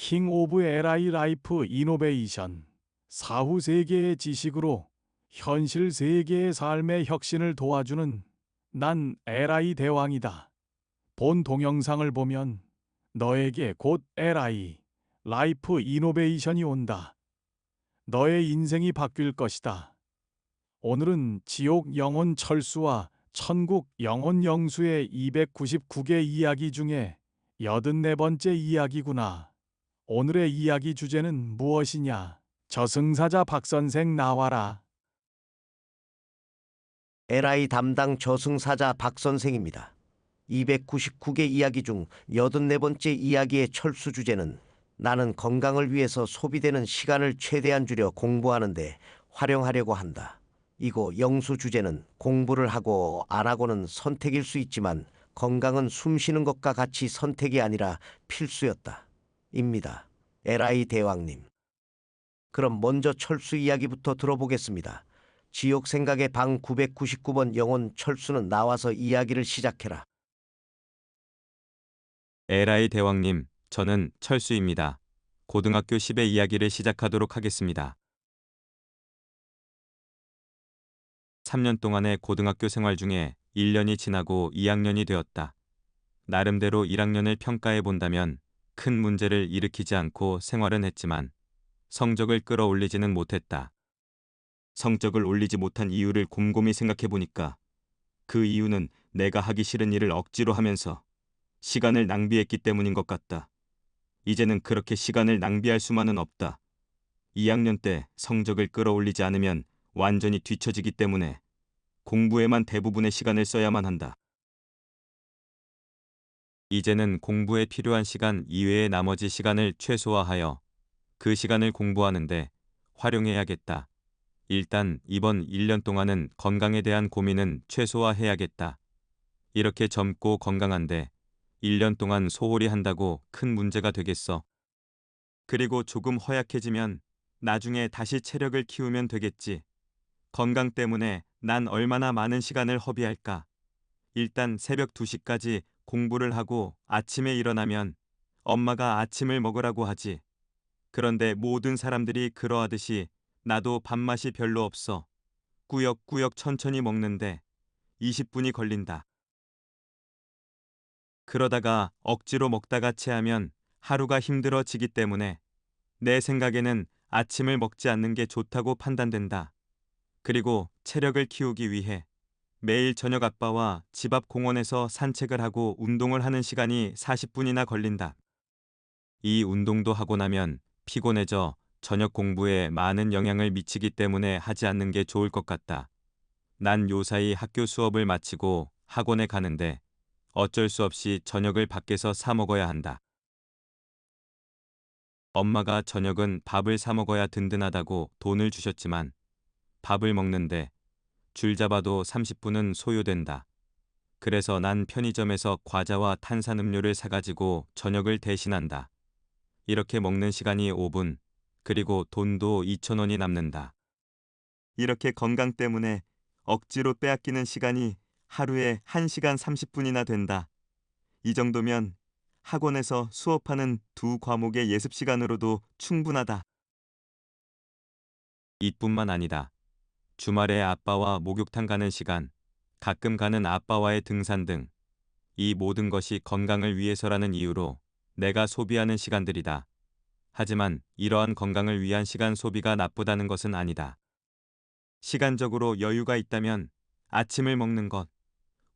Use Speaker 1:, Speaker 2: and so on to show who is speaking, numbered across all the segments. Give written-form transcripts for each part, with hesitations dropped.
Speaker 1: 킹 오브 LI 라이프 이노베이션, 사후 세계의 지식으로 현실 세계의 삶의 혁신을 도와주는 난 LI 대왕이다. 본 동영상을 보면 너에게 곧 LI 라이프 이노베이션이 온다. 너의 인생이 바뀔 것이다. 오늘은 지옥 영혼 철수와 천국 영혼 영수의 299개 이야기 중에 84번째 이야기구나. 오늘의 이야기 주제는 무엇이냐? 저승사자 박선생 나와라.
Speaker 2: LI 담당 저승사자 박 선생입니다. 299개 이야기 중 84번째 이야기의 철수 주제는 나는 건강을 위해서 소비되는 시간을 최대한 줄여 공부하는데 활용하려고 한다. 이고 영수 주제는 공부를 하고 안 하고는 선택일 수 있지만 건강은 숨 쉬는 것과 같이 선택이 아니라 필수였다. 입니다. LI 대왕님. 그럼 먼저 철수 이야기부터 들어보겠습니다. 지옥 생각의 방 999번 영혼 철수는 나와서 이야기를 시작해라.
Speaker 3: LI 대왕님, 저는 철수입니다. 고등학교 10의 이야기를 시작하도록 하겠습니다. 3년 동안의 고등학교 생활 중에 1년이 지나고 2학년이 되었다. 나름대로 1학년을 평가해 본다면 큰 문제를 일으키지 않고 생활은 했지만 성적을 끌어올리지는 못했다. 성적을 올리지 못한 이유를 곰곰이 생각해 보니까 그 이유는 내가 하기 싫은 일을 억지로 하면서 시간을 낭비했기 때문인 것 같다. 이제는 그렇게 시간을 낭비할 수만은 없다. 2학년 때 성적을 끌어올리지 않으면 완전히 뒤처지기 때문에 공부에만 대부분의 시간을 써야만 한다. 이제는 공부에 필요한 시간 이외의 나머지 시간을 최소화하여 그 시간을 공부하는데 활용해야겠다. 일단 이번 1년 동안은 건강에 대한 고민은 최소화해야겠다. 이렇게 젊고 건강한데 1년 동안 소홀히 한다고 큰 문제가 되겠어. 그리고 조금 허약해지면 나중에 다시 체력을 키우면 되겠지. 건강 때문에 난 얼마나 많은 시간을 허비할까. 일단 새벽 2시까지 공부를 하고 아침에 일어나면 엄마가 아침을 먹으라고 하지. 그런데 모든 사람들이 그러하듯이 나도 밥맛이 별로 없어. 꾸역꾸역 천천히 먹는데 20분이 걸린다. 그러다가 억지로 먹다가 체하면 하루가 힘들어지기 때문에 내 생각에는 아침을 먹지 않는 게 좋다고 판단된다. 그리고 체력을 키우기 위해 매일 저녁 아빠와 집 앞 공원에서 산책을 하고 운동을 하는 시간이 40분이나 걸린다. 이 운동도 하고 나면 피곤해져 저녁 공부에 많은 영향을 미치기 때문에 하지 않는 게 좋을 것 같다. 난 요사이 학교 수업을 마치고 학원에 가는데 어쩔 수 없이 저녁을 밖에서 사 먹어야 한다. 엄마가 저녁은 밥을 사 먹어야 든든하다고 돈을 주셨지만 밥을 먹는데 줄 잡아도 30분은 소요된다. 그래서 난 편의점에서 과자와 탄산음료를 사가지고 저녁을 대신한다. 이렇게 먹는 시간이 5분, 그리고 돈도 2,000원이 남는다. 이렇게 건강 때문에 억지로 빼앗기는 시간이 하루에 1시간 30분이나 된다. 이 정도면 학원에서 수업하는 두 과목의 예습 시간으로도 충분하다. 이뿐만 아니다. 주말에 아빠와 목욕탕 가는 시간, 가끔 가는 아빠와의 등산 등 이 모든 것이 건강을 위해서라는 이유로 내가 소비하는 시간들이다. 하지만 이러한 건강을 위한 시간 소비가 나쁘다는 것은 아니다. 시간적으로 여유가 있다면 아침을 먹는 것,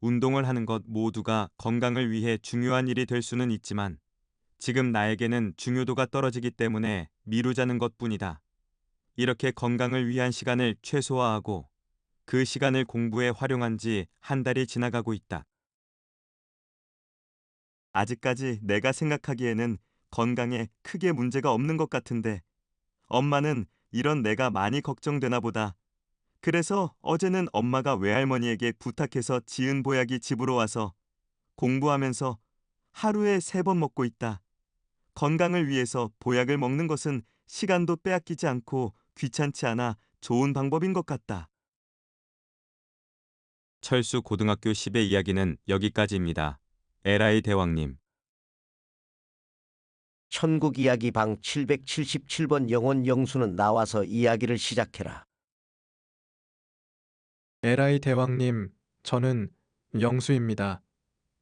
Speaker 3: 운동을 하는 것 모두가 건강을 위해 중요한 일이 될 수는 있지만 지금 나에게는 중요도가 떨어지기 때문에 미루자는 것뿐이다. 이렇게 건강을 위한 시간을 최소화하고 그 시간을 공부에 활용한 지 한 달이 지나가고 있다. 아직까지 내가 생각하기에는 건강에 크게 문제가 없는 것 같은데 엄마는 이런 내가 많이 걱정되나 보다. 그래서 어제는 엄마가 외할머니에게 부탁해서 지은 보약이 집으로 와서 공부하면서 하루에 3번 먹고 있다. 건강을 위해서 보약을 먹는 것은 시간도 빼앗기지 않고 귀찮지 않아 좋은 방법인 것 같다. 철수 고등학교 10의 이야기는 여기까지입니다. LI 대왕님.
Speaker 2: 천국 이야기 방 777번 영혼 영수는 나와서 이야기를 시작해라.
Speaker 4: 에라이 대왕님, 저는 영수입니다.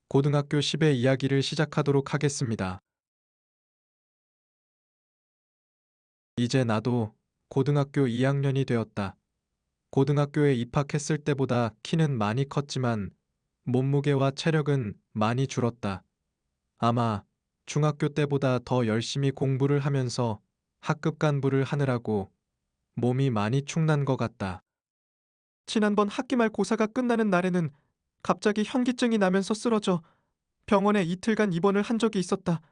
Speaker 4: 고등학교 10의 이야기를 시작하도록 하겠습니다. 이제 나도 고등학교 2학년이 되었다. 고등학교에 입학했을 때보다 키는 많이 컸지만 몸무게와 체력은 많이 줄었다. 아마 중학교 때보다 더 열심히 공부를 하면서 학급 간부를 하느라고 몸이 많이 축난 것 같다. 지난번 학기말 고사가 끝나는 날에는 갑자기 현기증이 나면서 쓰러져 병원에 이틀간 입원을 한 적이 있었다.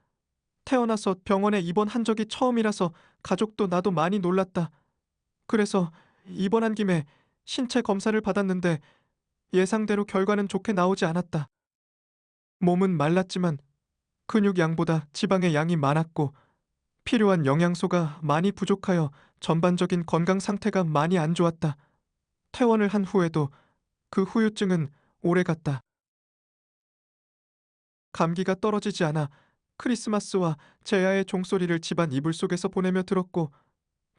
Speaker 4: 태어나서 병원에 입원한 적이 처음이라서 가족도 나도 많이 놀랐다. 그래서 입원한 김에 신체 검사를 받았는데 예상대로 결과는 좋게 나오지 않았다. 몸은 말랐지만 근육 양보다 지방의 양이 많았고 필요한 영양소가 많이 부족하여 전반적인 건강 상태가 많이 안 좋았다. 퇴원을 한 후에도 그 후유증은 오래갔다. 감기가 떨어지지 않아 크리스마스와 제야의 종소리를 집안 이불 속에서 보내며 들었고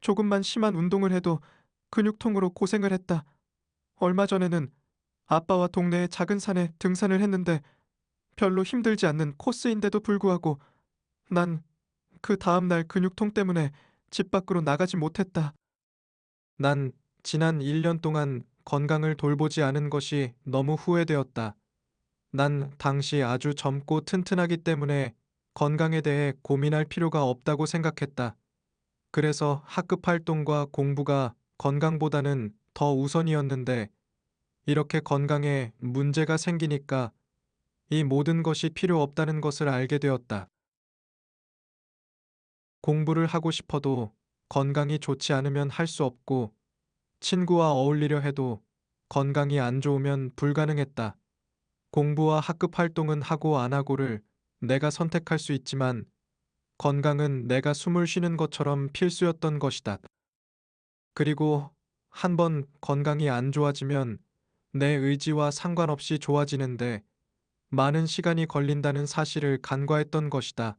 Speaker 4: 조금만 심한 운동을 해도 근육통으로 고생을 했다. 얼마 전에는 아빠와 동네의 작은 산에 등산을 했는데 별로 힘들지 않는 코스인데도 불구하고 난 그 다음날 근육통 때문에 집 밖으로 나가지 못했다. 난 지난 1년 동안 건강을 돌보지 않은 것이 너무 후회되었다. 난 당시 아주 젊고 튼튼하기 때문에 건강에 대해 고민할 필요가 없다고 생각했다. 그래서 학급 활동과 공부가 건강보다는 더 우선이었는데 이렇게 건강에 문제가 생기니까 이 모든 것이 필요 없다는 것을 알게 되었다. 공부를 하고 싶어도 건강이 좋지 않으면 할 수 없고 친구와 어울리려 해도 건강이 안 좋으면 불가능했다. 공부와 학급 활동은 하고 안 하고를 내가 선택할 수 있지만 건강은 내가 숨을 쉬는 것처럼 필수였던 것이다. 그리고 한번 건강이 안 좋아지면 내 의지와 상관없이 좋아지는데 많은 시간이 걸린다는 사실을 간과했던 것이다.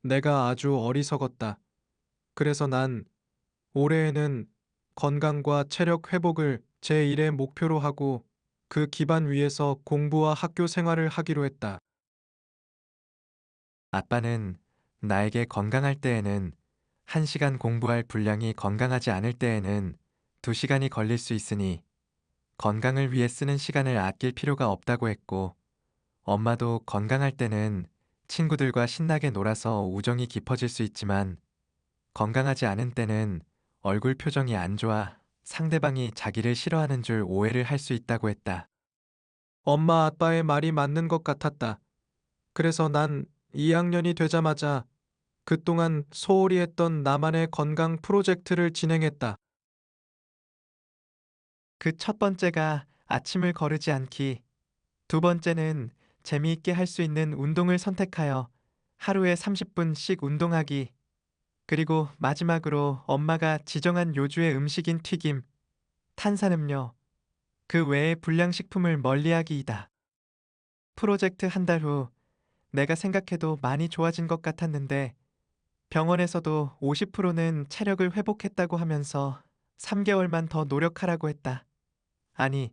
Speaker 4: 내가 아주 어리석었다. 그래서 난 올해에는 건강과 체력 회복을 제1의 목표로 하고 그 기반 위에서 공부와 학교 생활을 하기로 했다. 아빠는 나에게 건강할 때에는 1시간 공부할 분량이 건강하지 않을 때에는 2시간이 걸릴 수 있으니 건강을 위해 쓰는 시간을 아낄 필요가 없다고 했고 엄마도 건강할 때는 친구들과 신나게 놀아서 우정이 깊어질 수 있지만 건강하지 않은 때는 얼굴 표정이 안 좋아 상대방이 자기를 싫어하는 줄 오해를 할 수 있다고 했다. 엄마 아빠의 말이 맞는 것 같았다. 그래서 난 2학년이 되자마자 그동안 소홀히 했던 나만의 건강 프로젝트를 진행했다. 그 첫 번째가 아침을 거르지 않기, 두 번째는 재미있게 할 수 있는 운동을 선택하여 하루에 30분씩 운동하기, 그리고 마지막으로 엄마가 지정한 요주의 음식인 튀김, 탄산음료, 그 외의 불량식품을 멀리하기이다. 프로젝트 한 달 후 내가 생각해도 많이 좋아진 것 같았는데 병원에서도 50%는 체력을 회복했다고 하면서 3개월만 더 노력하라고 했다. 아니,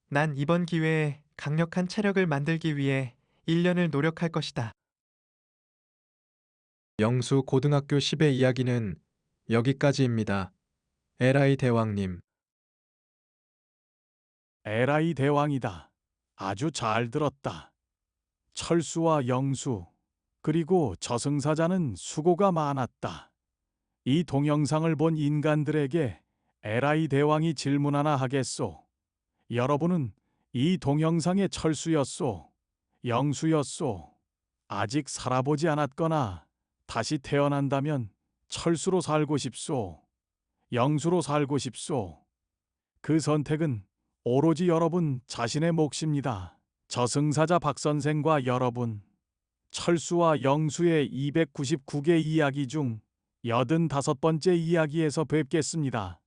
Speaker 4: 난 이번 기회에 강력한 체력을 만들기 위해 1년을 노력할 것이다. 영수 고등학교 10의 이야기는 여기까지입니다. 에라이 대왕님.
Speaker 1: 에라이 대왕이다. 아주 잘 들었다. 철수와 영수, 그리고 저승사자는 수고가 많았다. 이 동영상을 본 인간들에게 에라이 대왕이 질문 하나 하겠소. 여러분은 이 동영상의 철수였소, 영수였소, 아직 살아보지 않았거나 다시 태어난다면 철수로 살고 싶소, 영수로 살고 싶소. 그 선택은 오로지 여러분 자신의 몫입니다. 저승사자 박선생과 여러분, 철수와 영수의 299개 이야기 중 85번째 이야기에서 뵙겠습니다.